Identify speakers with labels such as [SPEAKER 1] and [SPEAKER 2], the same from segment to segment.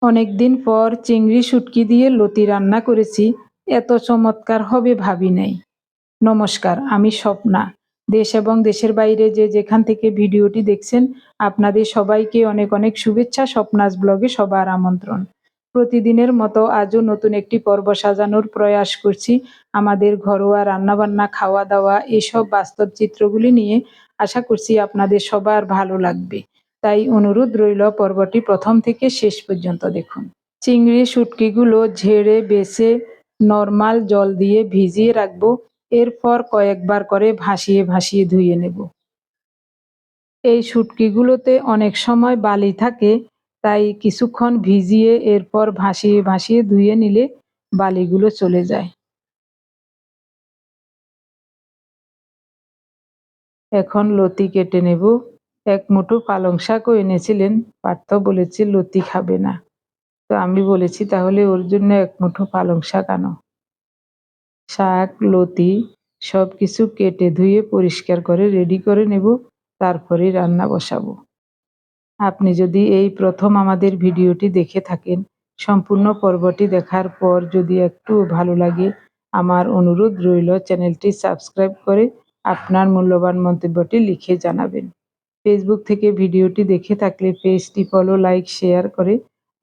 [SPEAKER 1] অনেকদিন পর চিংড়ি শুটকি দিয়ে লতি রান্না করেছি। এত চমৎকার হবে ভাবি নাই। নমস্কার, আমি স্বপ্না। দেশ এবং দেশের বাইরে যে যেখান থেকে ভিডিওটি দেখছেন, আপনাদের সবাইকে অনেক অনেক শুভেচ্ছা। স্বপ্নাস ব্লগে সবার আমন্ত্রণ। প্রতিদিনের মতো আজও নতুন একটি পর্ব সাজানোর প্রয়াস করছি। আমাদের ঘরোয়া রান্নাবান্না, খাওয়া দাওয়া এসব বাস্তব চিত্রগুলি নিয়ে। আশা করছি আপনাদের সবার ভালো লাগবে। তাই অনুরোধ রইল, পর্বটি প্রথম থেকে শেষ পর্যন্ত দেখুন। চিংড়ি শুটকিগুলো ঝেড়ে বেছে নর্মাল জল দিয়ে ভিজিয়ে রাখবো। এরপর কয়েকবার করে ভাসিয়ে ভাসিয়ে ধুয়ে নেব। এই শুটকিগুলোতে অনেক সময় বালি থাকে, তাই কিছুক্ষণ ভিজিয়ে এরপর ভাসিয়ে ভাসিয়ে ধুয়ে নিলে বালিগুলো চলে যায়। এখন লতি কেটে নেব। এক মুঠো পালং শাকও এনেছিলেন। পার্থ বলেছে লতি খাবে না, তো আমি বলেছি তাহলে ওর জন্য এক মুঠো পালং শাক আনো। শাক, লতি সব কিছু কেটে ধুয়ে পরিষ্কার করে রেডি করে নেব, তারপরে রান্না বসাবো। আপনি যদি এই প্রথম আমাদের ভিডিওটি দেখে থাকেন, সম্পূর্ণ পর্বটি দেখার পর যদি একটু ভালো লাগে, আমার অনুরোধ রইল চ্যানেলটি সাবস্ক্রাইব করে আপনার মূল্যবান মন্তব্যটি লিখে জানাবেন। ফেসবুক থেকে ভিডিওটি দেখে থাকলে পেজটি ফলো, লাইক, শেয়ার করে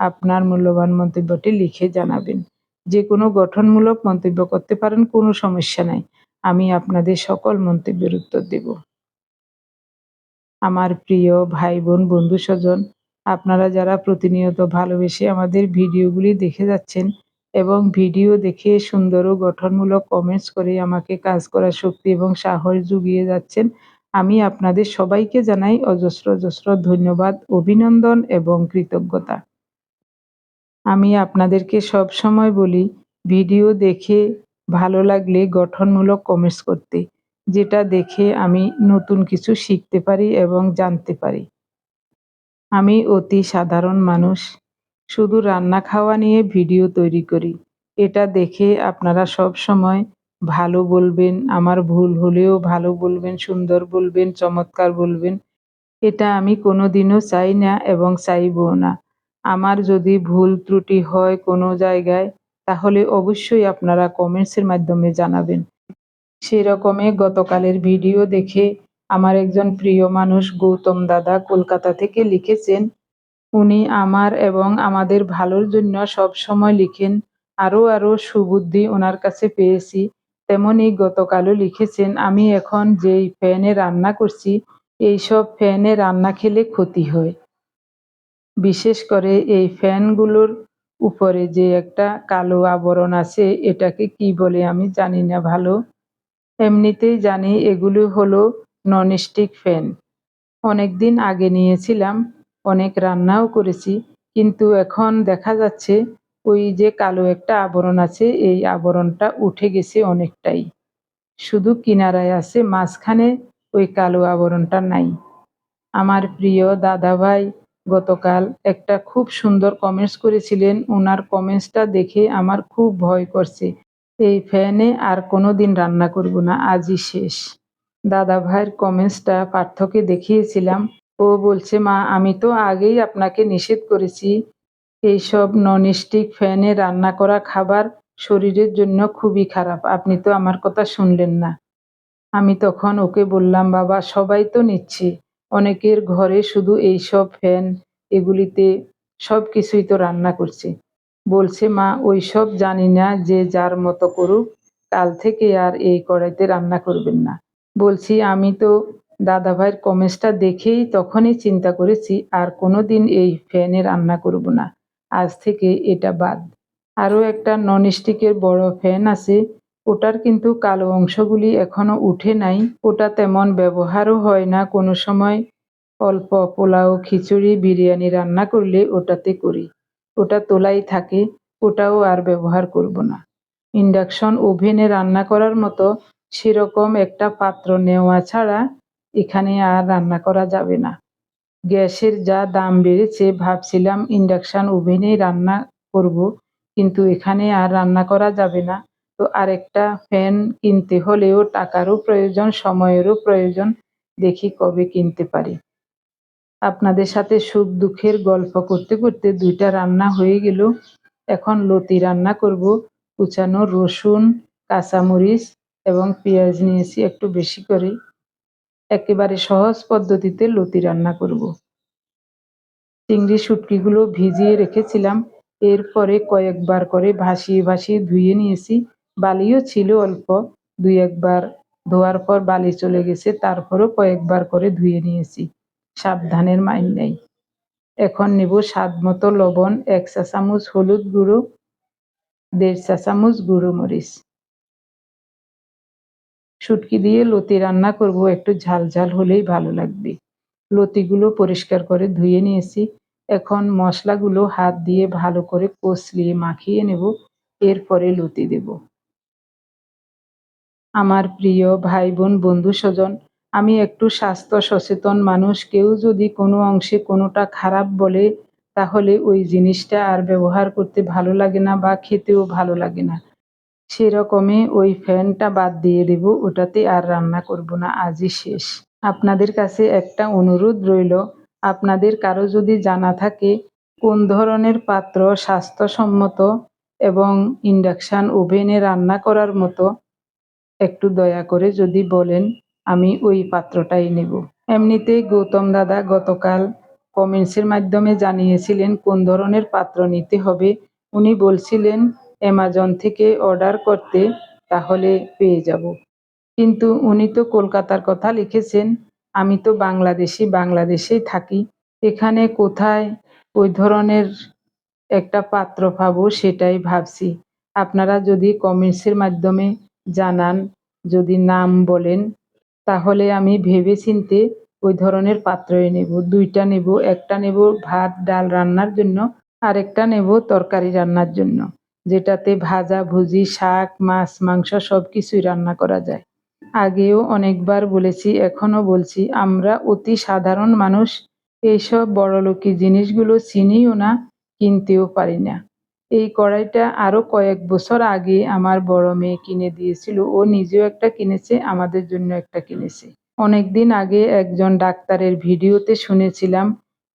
[SPEAKER 1] আপনার মূল্যবান মন্তব্যটি লিখে জানাবেন। যে কোনো গঠনমূলক মন্তব্য করতে পারেন, কোনো সমস্যা নাই। আমি আপনাদের সকল মন্তব্যের উত্তর দেব। আমার প্রিয় ভাই বোন, বন্ধু স্বজন, আপনারা যারা প্রতিনিয়ত ভালোবেসে আমাদের ভিডিওগুলি দেখে যাচ্ছেন এবং ভিডিও দেখে সুন্দর ও গঠনমূলক কমেন্টস করে আমাকে কাজ করার শক্তি এবং সাহস জুগিয়ে যাচ্ছেন, আমি আপনাদের সবাইকে জানাই অজস্র অজস্র ধন্যবাদ, অভিনন্দন এবং কৃতজ্ঞতা। আমি আপনাদেরকে সব সময় বলি, ভিডিও দেখে ভালো লাগলে গঠনমূলক কমেন্টস করতে, যেটা দেখে আমি নতুন কিছু শিখতে পারি এবং জানতে পারি। আমি অতি সাধারণ মানুষ, শুধু রান্না খাওয়া নিয়ে ভিডিও তৈরি করি। এটা দেখে আপনারা সব সময় ভালো বলবেন, আমার ভুল হলেও ভালো বলবেন, সুন্দর বলবেন, চমৎকার বলবেন। এটা আমি কোনোদিনও চাই না এবং চাইবও না। আমার যদি ভুল ত্রুটি হয় কোনো জায়গায়, তাহলে অবশ্যই আপনারা কমেন্টসের মাধ্যমে জানাবেন। সেরকমই গতকালের ভিডিও দেখে আমার একজন প্রিয় মানুষ গৌতম দাদা কলকাতা থেকে লিখেছেন, উনি আমার এবং আমাদের ভালোর জন্য সব সময় লিখেন। আরও আরও সুবুদ্ধি ওনার কাছে পেয়েছি। তেমনই গতকালও লিখেছেন, আমি এখন যেই ফ্যানে রান্না করছি, এইসব ফ্যানে রান্না খেলে ক্ষতি হয়। বিশেষ করে এই ফ্যানগুলোর উপরে যে একটা কালো আবরণ আছে, এটাকে কি বলে আমি জানি না ভালো। এমনিতেই জানি এগুলো হলো ননস্টিক ফ্যান। অনেকদিন আগে নিয়েছিলাম, অনেক রান্নাও করেছি, কিন্তু এখন দেখা যাচ্ছে ওই যে কালো একটা আবরণ আছে, এই আবরণটা উঠে গেছে অনেকটাই। শুধু কিনারায় আছে, মাঝখানে ওই কালো আবরণটা নাই। আমার প্রিয় দাদাভাই গতকাল একটা খুব সুন্দর কমেন্টস করেছিলেন। ওনার কমেন্টসটা দেখে আমার খুব ভয় করছে। এই ফ্যানে আর কোনোদিন রান্না করব না, আজই শেষ। দাদাভাইয়ের কমেন্টসটা পার্থকে দেখিয়েছিলাম। ও বলছে, মা আমি তো আগেই আপনাকে নিষেধ করেছি, এইসব ননস্টিক ফ্যানে রান্না করা খাবার শরীরের জন্য খুবই খারাপ, আপনি তো আমার কথা শুনলেন না। আমি তখন ওকে বললাম, বাবা সবাই তো নিচ্ছে, অনেকের ঘরে শুধু এইসব ফ্যান, এগুলিতে সব কিছুই তো রান্না করছে। বলছে, মা ওইসব জানি না, যে যার মতো করুক, কাল থেকে আর এই কড়াইতে রান্না করবেন না। বলছি, আমি তো দাদাভাইয়ের কমেন্টসটা দেখেই তখনই চিন্তা করেছি আর কোনোদিন এই ফ্যানে রান্না করব না, আজ থেকে এটা বাদ। আরও একটা ননস্টিকের বড় ফ্যান আছে, ওটার কিন্তু কালো অংশগুলি এখনো উঠে নাই। ওটা তেমন ব্যবহারও হয় না কোনো সময়। অল্প পোলাও, খিচুড়ি, বিরিয়ানি রান্না করলে ওটাতে করি, ওটা তোলাই থাকে, ওটাও আর ব্যবহার করব না। ইন্ডাকশন ওভেনে রান্না করার মতো সেরকম একটা পাত্র নেওয়া ছাড়া এখানে আর রান্না করা যাবে না। গ্যাসের যা দাম বেড়েছে, ভাবছিলাম ইন্ডাকশন ওভেনেই রান্না করব, কিন্তু এখানে আর রান্না করা যাবে না। তো আরেকটা ফ্যান কিনতে হলেও টাকারও প্রয়োজন, সময়েরও প্রয়োজন। দেখি কবে কিনতে পারি। আপনাদের সাথে সুখ দুঃখের গল্প করতে করতে 2টা রান্না হয়ে গেল। এখন লতি রান্না করব। কুচানো রসুন, কাঁচামরিচ এবং পেঁয়াজ নিয়েছি একটু বেশি করে। একেবারে সহজ পদ্ধতিতে লতি রান্না করব। চিংড়ি শুটকিগুলো ভিজিয়ে রেখেছিলাম, এরপরে কয়েকবার করে ভাসিয়ে ভাসিয়ে ধুয়ে নিয়েছি। বালিও ছিল অল্প, 2-1 বার ধোয়ার পর বালি চলে গেছে, তারপরও কয়েকবার করে ধুয়ে নিয়েছি। সাবধানের মাইর নেই। এখন নেব স্বাদ মতো লবণ, 1 চা চামচ হলুদ গুঁড়ো, 1.5 চা চামচ গুঁড়ো মরিচ। শুটকি দিয়ে লতি রান্না করব, একটু ঝাল ঝাল হলেই ভালো লাগবে। লতিগুলো পরিষ্কার করে ধুয়ে নিয়েছি। এখন মশলাগুলো হাত দিয়ে ভালো করে কষলিয়ে মাখিয়ে নেব, এরপরে লতি দেব। আমার প্রিয় ভাই বোন বন্ধু স্বজন, আমি একটু স্বাস্থ্য সচেতন মানুষ। কেউ যদি কোনো অংশে কোনোটা খারাপ বলে, তাহলে ওই জিনিসটা আর ব্যবহার করতে ভালো লাগে না বা খেতেও ভালো লাগে না। সেরকমই ওই ফ্যানটা বাদ দিয়ে দেব, ওটাতে আর রান্না করব না, আজই শেষ। আপনাদের কাছে একটা অনুরোধ রইল, আপনাদের কারো যদি জানা থাকে কোন ধরনের পাত্র স্বাস্থ্যসম্মত এবং ইন্ডাকশন ওভেনে রান্না করার মতো, একটু দয়া করে যদি বলেন, আমি ওই পাত্রটাই নেব। এমনিতেই গৌতম দাদা গতকাল কমেন্টসের মাধ্যমে জানিয়েছিলেন কোন ধরনের পাত্র নিতে হবে। উনি বলছিলেন অ্যামাজন থেকে অর্ডার করতে, তাহলে পেয়ে যাব। কিন্তু উনি তো কলকাতার কথা লিখেছেন, আমি তো বাংলাদেশেই থাকি। এখানে কোথায় ওই ধরনের একটা পাত্র পাবো সেটাই ভাবছি। আপনারা যদি কমেন্টসের মাধ্যমে জানান, যদি নাম বলেন, তাহলে আমি ভেবেচিন্তে ওই ধরনের পাত্রই নেব। 2টা নেব, একটা নেব ভাত ডাল রান্নার জন্য, আরেকটা নেব তরকারি রান্নার জন্য, যেটাতে ভাজা ভুজি শাক মাছ মাংস সবকিছুই রান্না করা যায়। আগেও অনেকবার বলেছি, এখনো বলছি, আমরা অতি সাধারণ মানুষ। এইসব বড়লোকি জিনিসগুলো চিনিও না, কিনতেও পারি না। এই কড়াইটা আরো কয়েক বছর আগে আমার বড় মেয়ে কিনে দিয়েছিল। ও নিজেও একটা কিনেছে, আমাদের জন্য একটা কিনেছে। অনেকদিন আগে একজন ডাক্তারের ভিডিওতে শুনেছিলাম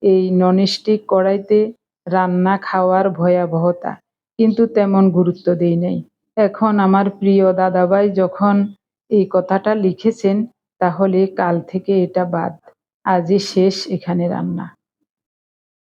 [SPEAKER 1] এই ননস্টিক কড়াইতে রান্না খাওয়ার ভয়াবহতা, কিন্তু তেমন গুরুত্ব দেই নাই। এখন আমার প্রিয় দাদাভাই যখন এই কথাটা লিখেছেন, তাহলে কাল থেকে এটা বাদ, আজই শেষ এখানে রান্না।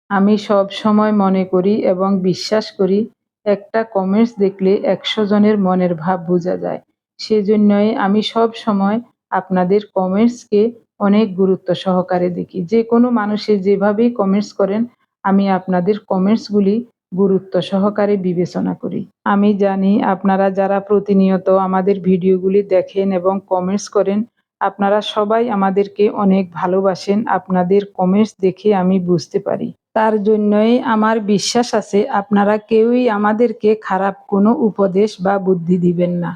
[SPEAKER 1] আমি সব সময় মনে করি এবং বিশ্বাস করি, একটা কমেন্টস দেখলে 100 জনের মনের ভাব বোঝা যায়। সেজন্যই আমি সব সময় আপনাদের কমেন্টসকে অনেক গুরুত্ব সহকারে দেখি। যে কোনো মানুষে যেভাবেই কমেন্টস করেন, আমি আপনাদের কমেন্টসগুলি গুরুত্ব সহকারে বিবেচনা করি। আমি জানি আপনারা যারা প্রতিনিয়ত আমাদের ভিডিওগুলি দেখেন এবং কমেন্টস করেন, আপনারা সবাই আমাদেরকে অনেক ভালোবাসেন। আপনাদের কমেন্টস দেখে আমি বুঝতে পারি। তার জন্যই আমার বিশ্বাস আছে আপনারা কেউই আমাদেরকে খারাপ কোনো উপদেশ বা বুদ্ধি দিবেন না।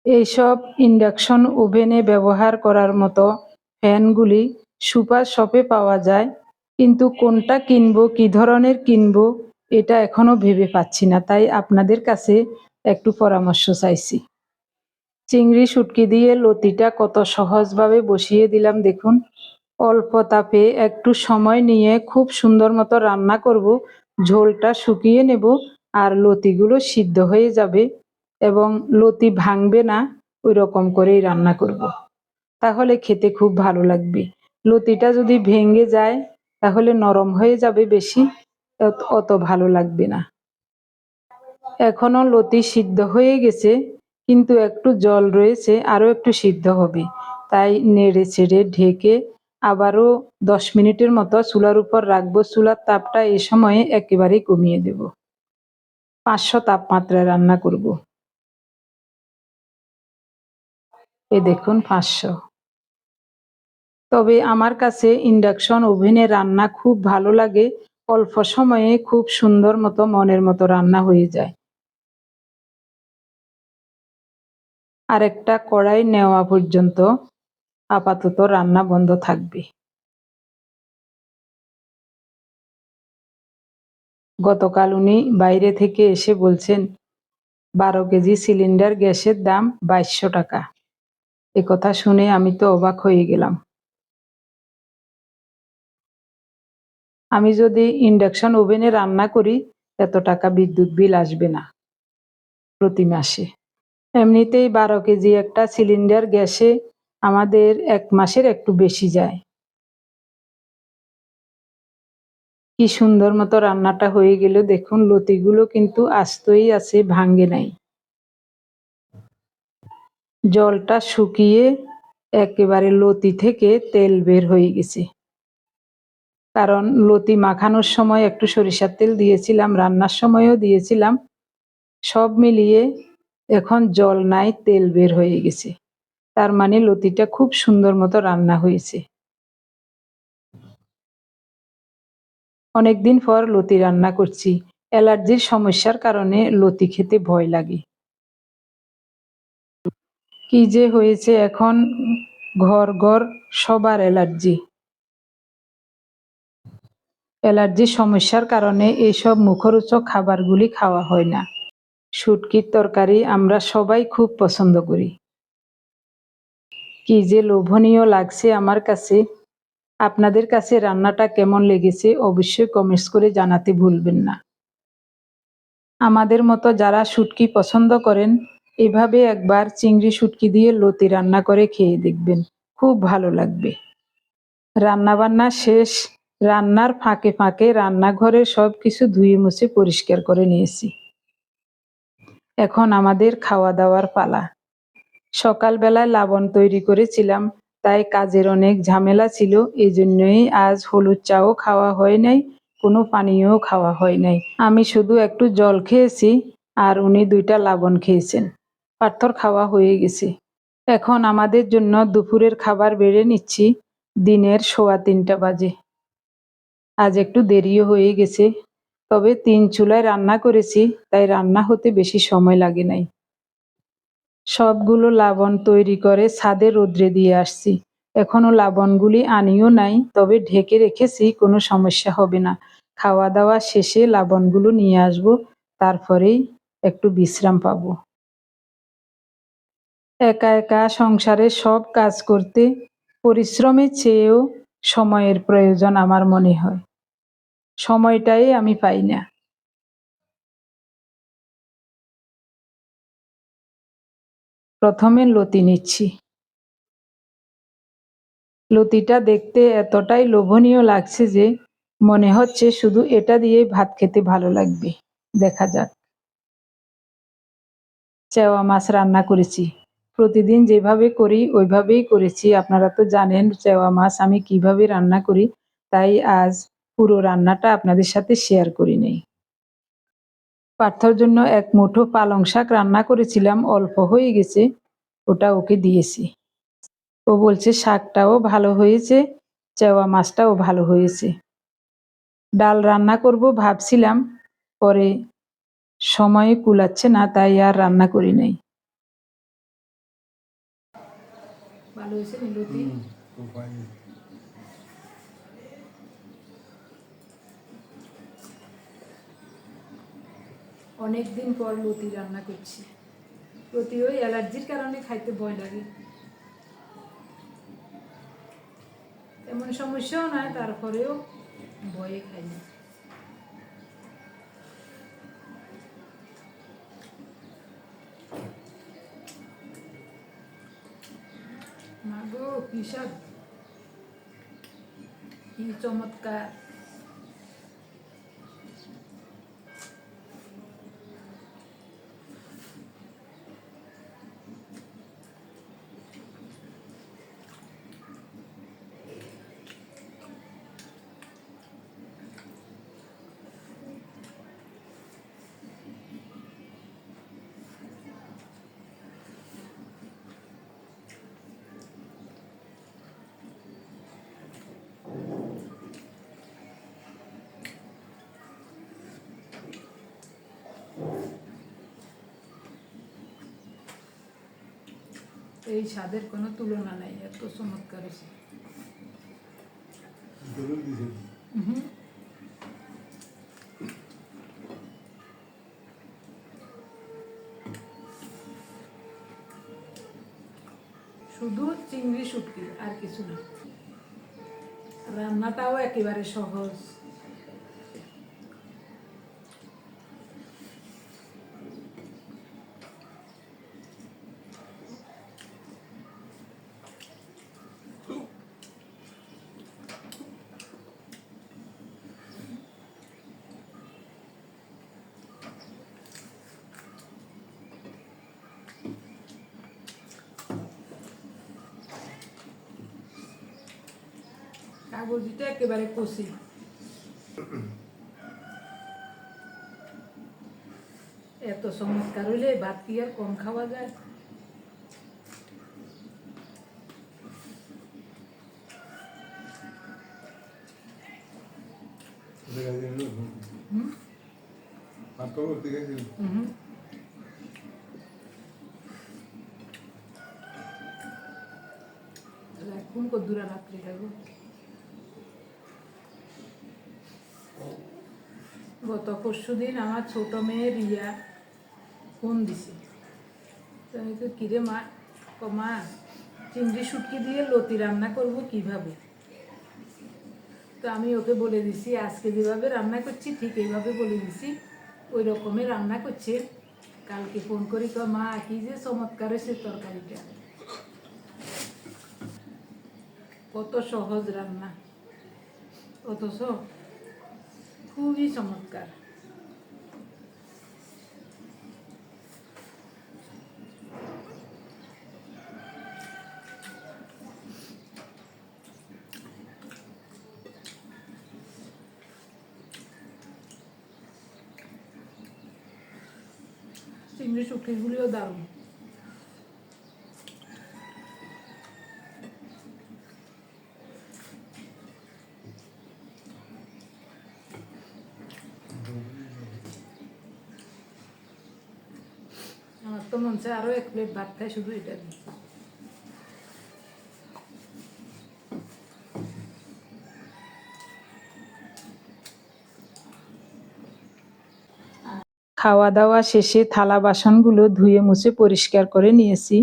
[SPEAKER 1] এইসব ইন্ডাকশন ওভেনে ব্যবহার করার মতো ফ্যানগুলি সুপার শপে পাওয়া যায়, কিন্তু কোনটা কিনবো, কী ধরনের কিনবো, এটা এখনো ভেবে পাচ্ছি না। তাই আপনাদের কাছে একটু পরামর্শ চাইছি। চিংড়ি শুটকি দিয়ে লতিটা কত সহজভাবে বসিয়ে দিলাম দেখুন। অল্প তাপে একটু সময় নিয়ে খুব সুন্দর মতো রান্না করব। ঝোলটা শুকিয়ে নেব আর লতিগুলো সিদ্ধ হয়ে যাবে এবং লতি ভাঙবে না, ওই রকম করেই রান্না করব। তাহলে খেতে খুব ভালো লাগবে। লতিটা যদি ভেঙে যায় তাহলে নরম হয়ে যাবে বেশি, অত ভালো লাগবে না। এখনো লতি সিদ্ধ হয়ে গেছে, কিন্তু একটু জল রয়েছে, আরও একটু সিদ্ধ হবে। তাই নেড়ে চেড়ে ঢেকে আবারও 10 মিনিটের মতো চুলার উপর রাখবো। চুলার তাপটা এ সময়ে একেবারেই কমিয়ে দেব। 500 তাপমাত্রায় রান্না করব। এ দেখুন 500। তবে আমার কাছে ইন্ডাকশন ওভেনে রান্না খুব ভালো লাগে। অল্প সময়ে খুব সুন্দর মতো মনের মতো রান্না হয়ে যায়। আরেকটা কড়াই নেওয়া পর্যন্ত আপাতত রান্না বন্ধ থাকবে। গতকাল উনি বাইরে থেকে এসে বলছেন 12 কেজি সিলিন্ডার গ্যাসের দাম 2200 টাকা। এ কথা শুনে আমি তো অবাক হয়ে গেলাম। আমি যদি ইন্ডাকশন ওভেনে রান্না করি এত টাকা বিদ্যুৎ বিল আসবে না প্রতি মাসে। এমনিতেই 12 কেজি একটা সিলিন্ডার গ্যাসে আমাদের 1 মাসের একটু বেশি যায়। কি সুন্দর মতো রান্নাটা হয়ে গেল, দেখুন লতিগুলো কিন্তু আস্তই আছে, ভাঙ্গে নাই। জলটা শুকিয়ে একেবারে লতি থেকে তেল বের হয়ে গেছে, কারণ লতি মাখানোর সময় একটু সরিষার তেল দিয়েছিলাম, রান্নার সময়ও দিয়েছিলাম, সব মিলিয়ে এখন জল নাই, তেল বের হয়ে গেছে। তার মানে লতিটা খুব সুন্দর মতো রান্না হয়েছে। অনেকদিন পর লতি রান্না করছি। অ্যালার্জির সমস্যার কারণে লতি খেতে ভয় লাগে। কি যে হয়েছে এখন, ঘর ঘর সবার অ্যালার্জি। অ্যালার্জির সমস্যার কারণে এইসব মুখরোচক খাবারগুলি খাওয়া হয় না। শুটকির তরকারি আমরা সবাই খুব পছন্দ করি। কি যে লোভনীয় লাগছে আমার কাছে। আপনাদের কাছে রান্নাটা কেমন লেগেছে অবশ্যই কমেন্টস করে জানাতে ভুলবেন না। আমাদের মতো যারা শুটকি পছন্দ করেন এভাবে একবার চিংড়ি শুটকি দিয়ে লতি রান্না করে খেয়ে দেখবেন, খুব ভালো লাগবে। রান্নাবান্না শেষ। রান্নার ফাঁকে ফাঁকে রান্নাঘরের সব কিছু ধুয়ে মুছে পরিষ্কার করে নিয়েছি। এখন আমাদের খাওয়া দাওয়ার পালা। সকালবেলায় লাবণ তৈরি করেছিলাম, তাই কাজের অনেক ঝামেলা ছিল, এই জন্যই আজ হলুদ চাও খাওয়া হয় নাই, কোনো পানীয়ও খাওয়া হয় নাই। আমি শুধু একটু জল খেয়েছি আর উনি 2টা লাবণ খেয়েছেন। পাথর খাওয়া হয়ে গেছে। এখন আমাদের জন্য দুপুরের খাবার বেড়ে নিচ্ছি। দিনের 3:15 বাজে। আজ একটু দেরিও হয়ে গেছে, তবে 3 চুলায় রান্না করেছি, তাই রান্না হতে বেশি সময় লাগে নাই। সবগুলো লাবণ তৈরি করে ছাদে রোদ্রে দিয়ে আসছি। এখনো লাবণগুলি আনিও নাই, তবে ঢেকে রেখেছি, কোনো সমস্যা হবে না। খাওয়া দাওয়া শেষে লাবণগুলো নিয়ে আসবো, তারপরেই একটু বিশ্রাম পাবো। একা একা সংসারে সব কাজ করতে পরিশ্রমের চেয়েও সময়ের প্রয়োজন আমার মনে হয়। সময়টাই আমি পাই না। প্রথমে লতি নিচ্ছি। লতিটা দেখতে এতটাই লোভনীয় লাগছে যে মনে হচ্ছে শুধু এটা দিয়েই ভাত খেতে ভালো লাগবে। দেখা যাক। চেওয়া মাছ রান্না করেছি। প্রতিদিন যেভাবে করি ওইভাবেই করেছি। আপনারা তো জানেন চেওয়া মাছ আমি কিভাবে রান্না করি, তাই আজ পুরো রান্নাটা আপনাদের সাথে শেয়ার করে নেই। পার্থর জন্য 1 মুঠো পালং শাক রান্না করেছিলাম, অল্প হয়ে গেছে, ওটা ওকে দিয়েছি। ও বলছে শাকটাও ভালো হয়েছে, চেওয়া মাছটাও ভালো হয়েছে। ডাল রান্না করব ভাবছিলাম, পরে সময় কুলাচ্ছে না, তাই আর রান্না করি নাই। ভালো হয়েছে লতি। অনেকদিন পর লতি রান্না করছি। লতি ওই অ্যালার্জির কারণে খাইতে ভয় লাগে। এমন সমস্যাও নয়, তারপরেও ভয়ে খাই না। মাগো কি স্বাদ, কি চমৎকার। এই স্বাদের কোনো তুলনা নাই, এত চমৎকার হয়েছে। শুধু চিংড়ি শুটকি আর কিছু না। রান্নাটাও একেবারে সহজ। কাগজিটা একেবারে কষি। এত চমৎকার হইলে ভাত কি আর কম খাওয়া যায়? এখন কদ্দুরা রাত্রি খাবো। গত পরশুদিন আমার ছোট মেয়ে রিয়া ফোন দিছে, তো আমি তো কিরে মা, মা চিংড়ি শুটকি দিয়ে লতি রান্না করব কিভাবে? তো আমি ওকে বলে দিছি আজকে যেভাবে রান্না করছি ঠিক এইভাবে বলে দিছি, ওই রকমের রান্না করছে। কালকে ফোন করি তো মা কি যে চমৎকার হয়েছে তরকারিটা, কত সহজ রান্না অথচ খুবই চমৎকার। চিংড়ি শুটকিগুলিও দারুণ। আমার তো মন চায় আরো 1 প্লেট ভাত খাই শুধু এটা দিয়ে। খাওয়া দাওয়া শেষে থালা বাসনগুলো ধুয়ে মুছে পরিষ্কার করে নিয়েছি।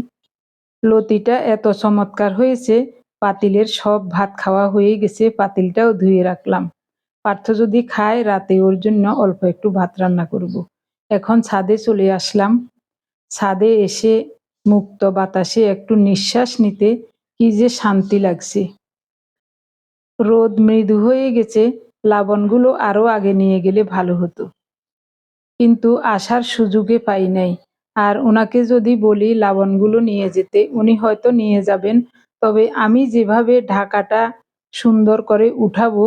[SPEAKER 1] লতিটা এত চমৎকার হয়েছে, পাতিলের সব ভাত খাওয়া হয়ে গেছে, পাতিলটাও ধুয়ে রাখলাম। পার্থ যদি খায় রাতে ওর জন্য অল্প একটু ভাত রান্না করব। এখন ছাদে চলে আসলাম। ছাদে এসে মুক্ত বাতাসে একটু নিঃশ্বাস নিতে কি যে শান্তি লাগছে। রোদ মৃদু হয়ে গেছে, লবণগুলো আরো আগে নিয়ে গেলে ভালো হতো, কিন্তু আসার সুযোগে পাই নাই। আর ওনাকে যদি বলি লবণগুলো নিয়ে যেতে, উনি হয়তো নিয়ে যাবেন, তবে আমি যেভাবে ঢাকাটা সুন্দর করে উঠাবো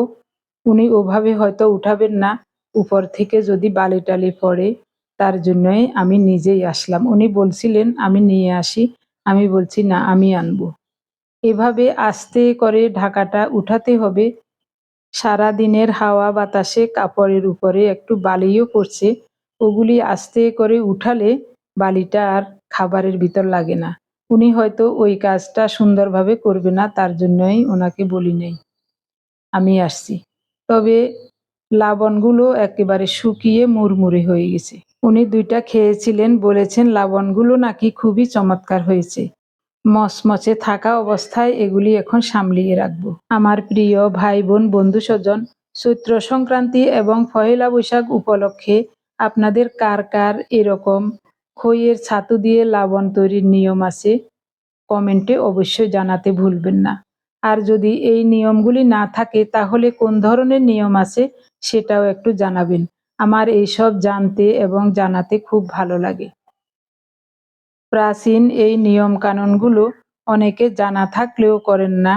[SPEAKER 1] উনি ওভাবে হয়তো উঠাবেন না। উপর থেকে যদি বালি টালি পড়ে, তার জন্যই আমি নিজেই আসলাম। উনি বলছিলেন আমি নিয়ে আসি, আমি বলছি না আমি আনবো। এভাবে আস্তে করে ঢাকাটা উঠাতে হবে। সারা দিনের হাওয়া বাতাসে কাপড়ের উপরে একটু বালিও পড়ছে, ওগুলি আস্তে করে উঠালে বালিটা আর খাবারের ভিতর লাগে না। উনি হয়তো ওই কাজটা সুন্দরভাবে করবে না, তার জন্যই ওনাকে বলি নাই, আমি আসছি। তবে লবণগুলো একেবারে শুকিয়ে মুড়মুড়ে হয়ে গেছে। উনি 2টা খেয়েছিলেন, বলেছেন লবণগুলো নাকি খুবই চমৎকার হয়েছে। মচমচে থাকা অবস্থায় এগুলি এখন সামলিয়ে রাখবো। আমার প্রিয় ভাই বোন বন্ধু স্বজন, চৈত্র সংক্রান্তি এবং পহেলা বৈশাখ উপলক্ষে আপনাদের কার কার এরকম খইয়ের ছাতু দিয়ে লবণ তৈরির নিয়ম আছে কমেন্টে অবশ্যই জানাতে ভুলবেন না। আর যদি এই নিয়মগুলি না থাকে তাহলে কোন ধরনের নিয়ম আছে সেটাও একটু জানাবেন। আমার এইসব জানতে এবং জানাতে খুব ভালো লাগে। প্রাচীন এই নিয়ম কানুনগুলো অনেকে জানা থাকলেও করেন না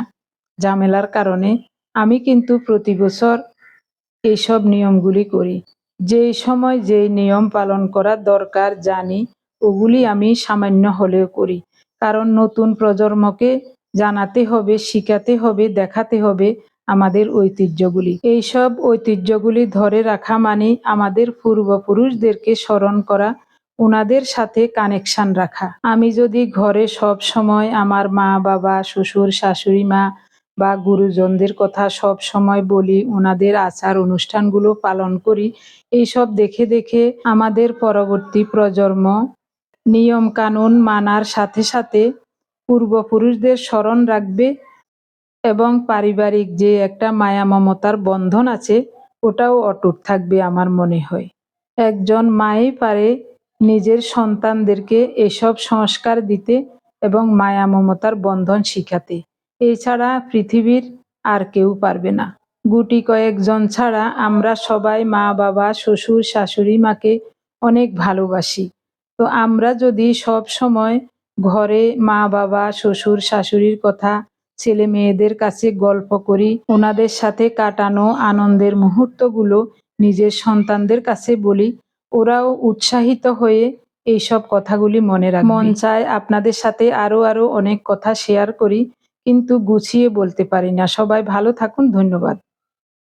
[SPEAKER 1] ঝামেলার কারণে। আমি কিন্তু প্রতি বছর এইসব নিয়মগুলি করি। যেই সময় যেই নিয়ম পালন করা দরকার জানি, ওগুলি আমি সামান্য হলেও করি। কারণ নতুন প্রজন্মকে জানাতে হবে, শিখাতে হবে, দেখাতে হবে আমাদের ঐতিহ্যগুলি। এইসব ঐতিহ্যগুলি ধরে রাখা মানে আমাদের পূর্বপুরুষদেরকে স্মরণ করা, ওনাদের সাথে কানেকশন রাখা। আমি যদি ঘরে সব সময় আমার মা বাবা শ্বশুর শাশুড়ি মা বা গুরুজনদের কথা সব সময় বলি, ওনাদের আচার অনুষ্ঠানগুলো পালন করি, এইসব দেখে দেখে আমাদের পরবর্তী প্রজন্ম নিয়ম কানুন মানার সাথে সাথে পূর্বপুরুষদের স্মরণ রাখবে এবং পারিবারিক যে একটা মায়া মমতার বন্ধন আছে ওটাও অটুট থাকবে আমার মনে হয়। একজন মাই পারে নিজের সন্তানদেরকে এসব সংস্কার দিতে এবং মায়া মমতার বন্ধন শিখাতে। এছাড়া পৃথিবীর আর কেউ পারবে না। গুটি কয়েকজন ছাড়া আমরা সবাই মা বাবা শ্বশুর শাশুড়ি মাকে অনেক ভালোবাসি। তো আমরা যদি সব সময় ঘরে মা বাবা শ্বশুর শাশুড়ির কথা ছেলে মেয়েদের কাছে গল্প করি, ওনাদের সাথে কাটানো আনন্দের মুহূর্তগুলো নিজের সন্তানদের কাছে বলি, ওরাও উৎসাহিত হয়ে এইসব কথাগুলি মনে রাখবে। মন চায় আপনাদের সাথে আরো অনেক কথা শেয়ার করি, কিন্তু গুছিয়ে বলতে পারি না। সবাই ভালো থাকুন। ধন্যবাদ।